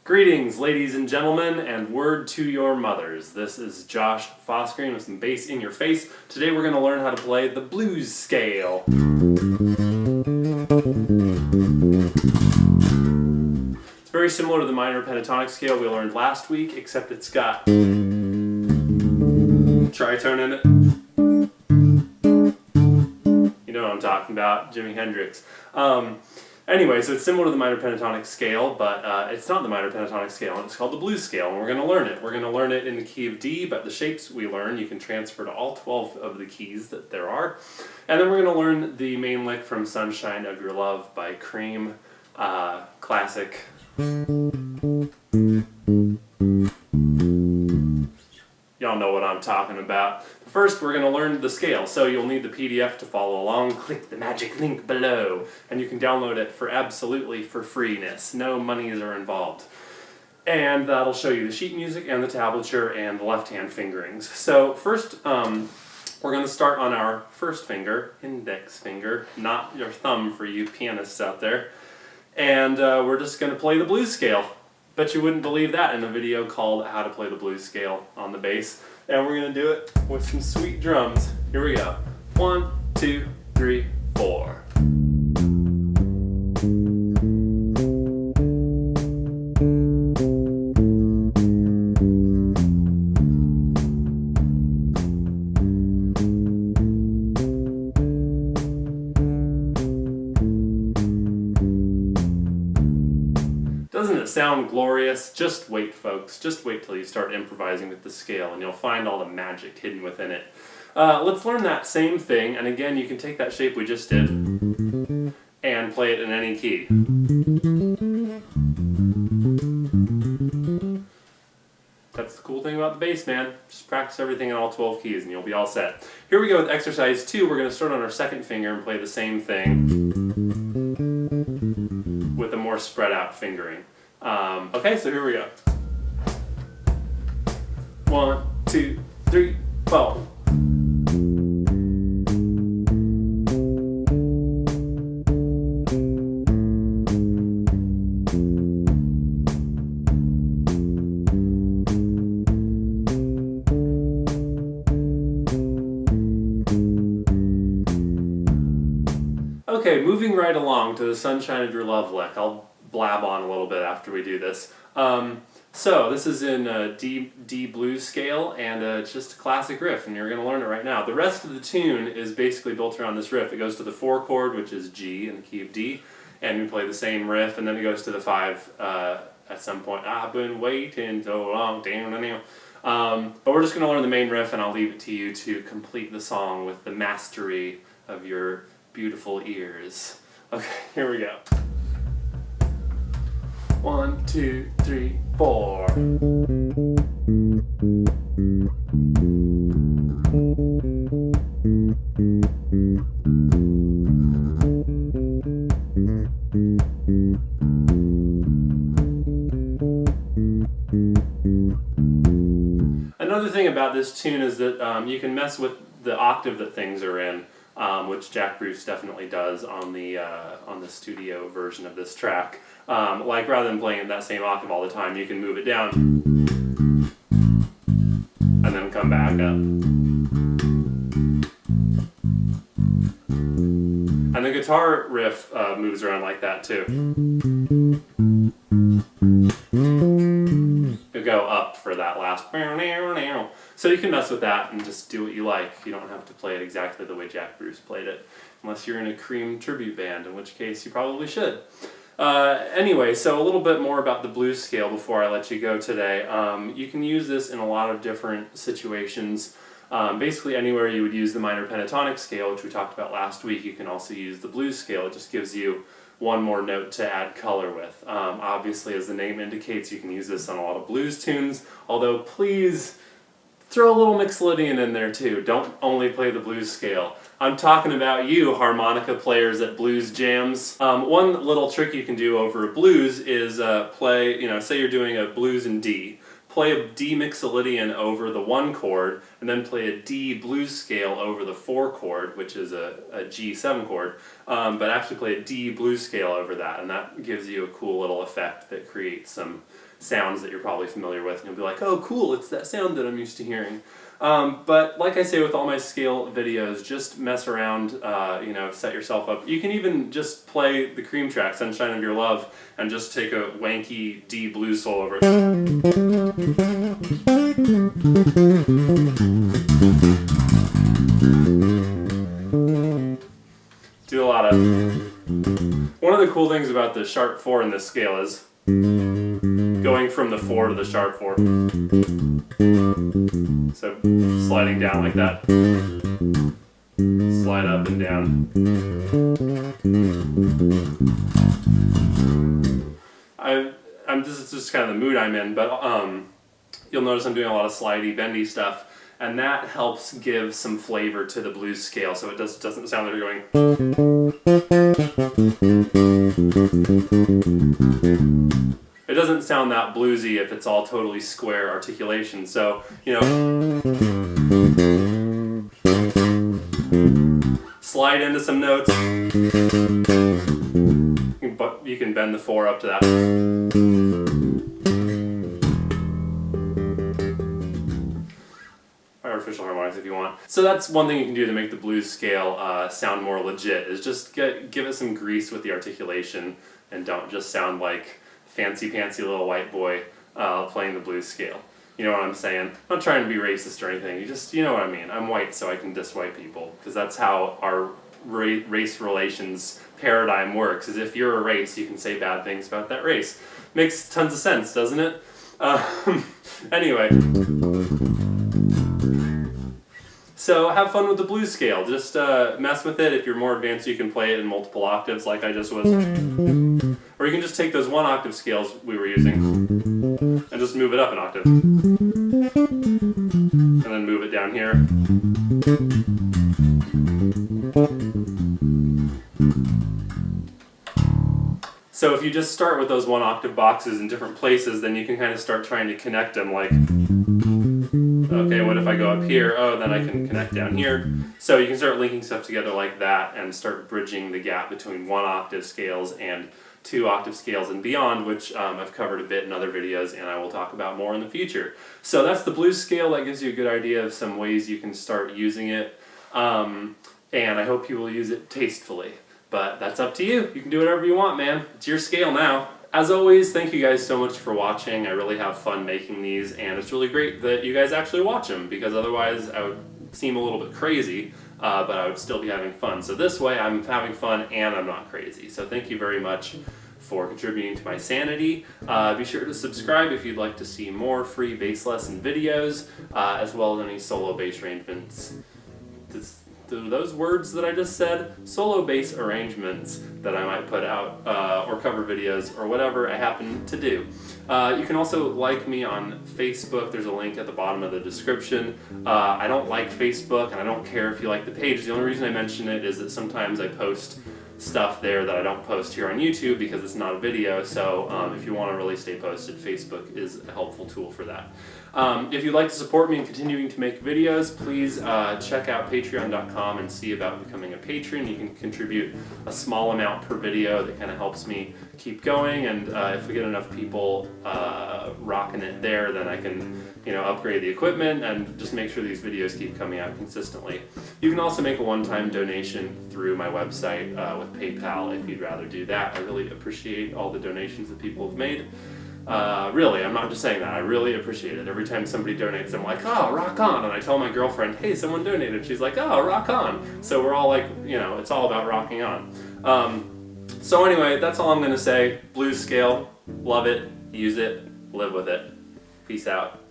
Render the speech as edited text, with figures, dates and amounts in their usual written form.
Greetings, ladies and gentlemen, and word to your mothers. This is Josh Fossgreen with some bass in your face. Today we're going to learn how to play the blues scale. It's very similar to the minor pentatonic scale we learned last week, except it's got tritone in it. You know what I'm talking about, Jimi Hendrix. Anyway, so it's similar to the minor pentatonic scale, but it's not the minor pentatonic scale, and it's called the blues scale, and we're going to learn it. We're going to learn it in the key of D, but the shapes we learn you can transfer to all 12 of the keys that there are. And then we're going to learn the main lick from Sunshine of Your Love by Cream, classic. Y'all know what I'm talking about. First, we're going to learn the scale, so you'll need the PDF to follow along. Click the magic link below, and you can download it for absolutely for freeness. No monies are involved. And that'll show you the sheet music and the tablature and the left-hand fingerings. So first, we're going to start on our first finger, index finger, not your thumb for you pianists out there. And we're just going to play the blues scale. Bet you wouldn't believe that in a video called How to Play the Blues Scale on the Bass. And we're going to do it with some sweet drums. Here we go. 1, 2, 3, 4. Doesn't it sound glorious? Just wait, folks. Just wait till you start improvising with the scale and you'll find all the magic hidden within it. Let's learn that same thing, and again you can take that shape we just did and play it in any key. That's the cool thing about the bass, man. Just practice everything in all 12 keys and you'll be all set. Here we go with exercise 2. We're going to start on our second finger and play the same thing with a more spread out fingering. Okay, so here we go. 1, 2, 3, 4. Okay, moving right along to the Sunshine of Your Love lick. I'll blab on a little bit after we do this. So this is in D blues scale, and it's just a classic riff, and you're going to learn it right now. The rest of the tune is basically built around this riff. It goes to the 4 chord, which is G in the key of D, and we play the same riff, and then it goes to the 5 at some point. I've been waiting so long, but we're just going to learn the main riff, and I'll leave it to you to complete the song with the mastery of your beautiful ears. Okay, here we go. 1, 2, 3, 4. Another thing about this tune is that you can mess with the octave that things are in. Which Jack Bruce definitely does on the studio version of this track. Like rather than playing in that same octave all the time, you can move it down and then come back up. And the guitar riff moves around like that too. You'll go up for that last. So you can mess with that and just do what you like. You don't have to play it exactly the way Jack Bruce played it, unless you're in a Cream tribute band, in which case you probably should. Anyway, so a little bit more about the blues scale before I let you go today. You can use this in a lot of different situations. Basically anywhere you would use the minor pentatonic scale, which we talked about last week, you can also use the blues scale. It just gives you one more note to add color with. Obviously, as the name indicates, you can use this on a lot of blues tunes, although please throw a little Mixolydian in there too. Don't only play the blues scale. I'm talking about you, harmonica players at blues jams. One little trick you can do over a blues is play, say you're doing a blues in D. Play a D Mixolydian over the 1 chord, and then play a D blues scale over the 4 chord, which is a G7 chord, but actually play a D blues scale over that, and that gives you a cool little effect that creates some sounds that you're probably familiar with, and you'll be like, oh cool, it's that sound that I'm used to hearing. But like I say with all my scale videos, just mess around, set yourself up. You can even just play the Cream track, Sunshine of Your Love, and just take a wanky D blues solo over it. Do a lot of... One of the cool things about the sharp 4 in this scale is going from the 4 to the sharp 4. So sliding down like that. Slide up and down. This is just kind of the mood I'm in, but you'll notice I'm doing a lot of slidey, bendy stuff, and that helps give some flavor to the blues scale, so it doesn't sound like you're going. It doesn't sound that bluesy if it's all totally square articulation. So, slide into some notes, but you can bend the 4 up to that. Artificial harmonics if you want. So that's one thing you can do to make the blues scale sound more legit, is just give it some grease with the articulation, and don't just sound like fancy pantsy little white boy playing the blues scale. You know what I'm saying? I'm not trying to be racist or anything, you know what I mean. I'm white so I can diss white people, because that's how our race relations paradigm works, is if you're a race you can say bad things about that race. Makes tons of sense, doesn't it? Anyway. So have fun with the blues scale. Just mess with it. If you're more advanced, you can play it in multiple octaves like I just was. Or you can just take those 1 octave scales we were using and just move it up an octave. And then move it down here. So if you just start with those 1 octave boxes in different places, then you can kind of start trying to connect them, like, okay, what if I go up here? Oh, then I can connect down here. So you can start linking stuff together like that and start bridging the gap between 1 octave scales and 2 octave scales and beyond, which I've covered a bit in other videos and I will talk about more in the future. So that's the blues scale. That gives you a good idea of some ways you can start using it. And I hope you will use it tastefully. But that's up to you. You can do whatever you want, man. It's your scale now. As always, thank you guys so much for watching. I really have fun making these, and it's really great that you guys actually watch them, because otherwise I would seem a little bit crazy, but I would still be having fun. So this way I'm having fun and I'm not crazy. So thank you very much for contributing to my sanity. Be sure to subscribe if you'd like to see more free bass lesson videos, as well as any solo bass arrangements. Those words that I just said, solo bass arrangements that I might put out, or cover videos, or whatever I happen to do. You can also like me on Facebook. There's a link at the bottom of the description. I don't like Facebook, and I don't care if you like the page. The only reason I mention it is that sometimes I post stuff there that I don't post here on YouTube because it's not a video, so if you want to really stay posted, Facebook is a helpful tool for that. If you'd like to support me in continuing to make videos, please check out patreon.com and see about becoming a patron. You can contribute a small amount per video that kind of helps me keep going, and if we get enough people rocking it there, then I can upgrade the equipment and just make sure these videos keep coming out consistently. You can also make a one-time donation through my website with PayPal if you'd rather do that. I really appreciate all the donations that people have made. Really, I'm not just saying that. I really appreciate it. Every time somebody donates, I'm like, oh, rock on. And I tell my girlfriend, hey, someone donated. She's like, oh, rock on. So we're all like, it's all about rocking on. So anyway, that's all I'm going to say. Blues scale, love it, use it, live with it. Peace out.